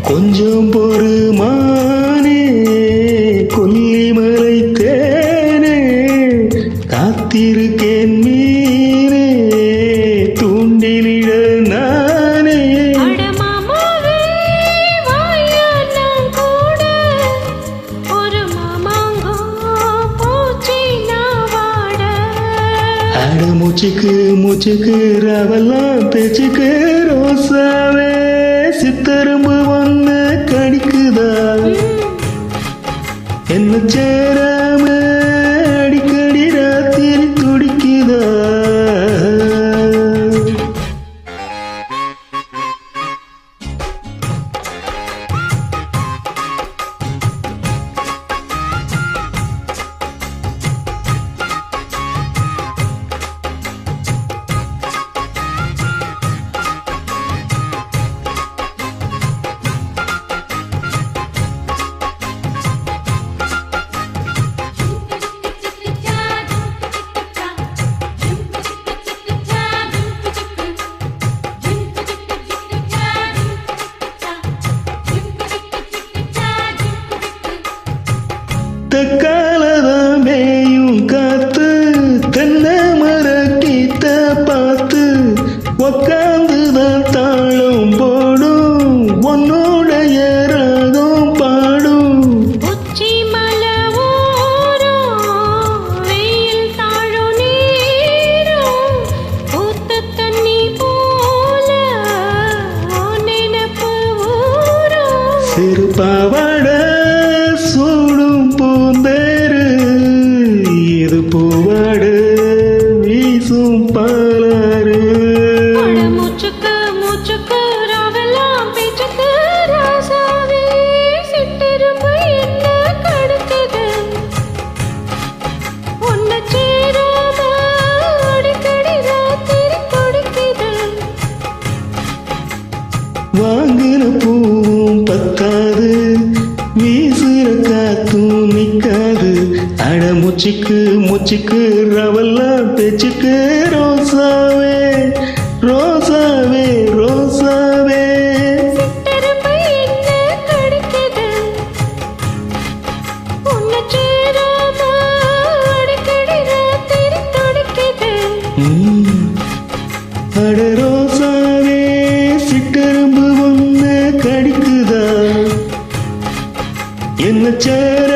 கொஞ்சம் பொறுமானே கொல்லிமலை தேனே காத்திருக்கேன் மீனே தூண்டிலிட நானே. அட மூச்சுக்கு மூச்சுக்கு ரவெல்லாம் பேச்சுக்கு ரோசாவே சித்தரும்பு ஒன்று கடிக்குதா என்ன சேராம அடிக்கடி ராத்திரி துடிக்குதா. தக்காலதான் மேயும் காத்து தென்னை மரக்கிட்ட பார்த்து உக்காந்துதான் தாளம் போடும் உன்னோடைய ராகம் பாடும். உச்சி மலவோரம் வெயில் தாழும் நீரும் ஊத்து தண்ணி போல நினப்பு ஊரும். சிறு பாவாட சூடும் பூந்தேரு இது பூவாடு வீசும் பாலாறு. மூச்சுக்கு மூச்சுக்கு ராவெல்லாம் பேச்சுக்கு ராசாவே சிட்டிரும்பு என்ன கடுக்குது ஒன்ன சேராம அடிக்கடி ராத்திரி துடிக்குது. வாங்கின பூவும் பத்தாது வீசுற காத்தும் நிக்காது. அட மூச்சுக்கு மூச்சுக்கு ரவெல்லாம் பேச்சுக்கு ரோசாவே ரோசாவே ரோசாவே. சிட்டிரும்பு என்ன கடுக்குது ஒன்ன சேராம அடிக்கடி ராத்திரி துடிக்குது. அட ரோசாவே சிட்டெரும்பு ஒன்று கடிக்குதா என்ன சேர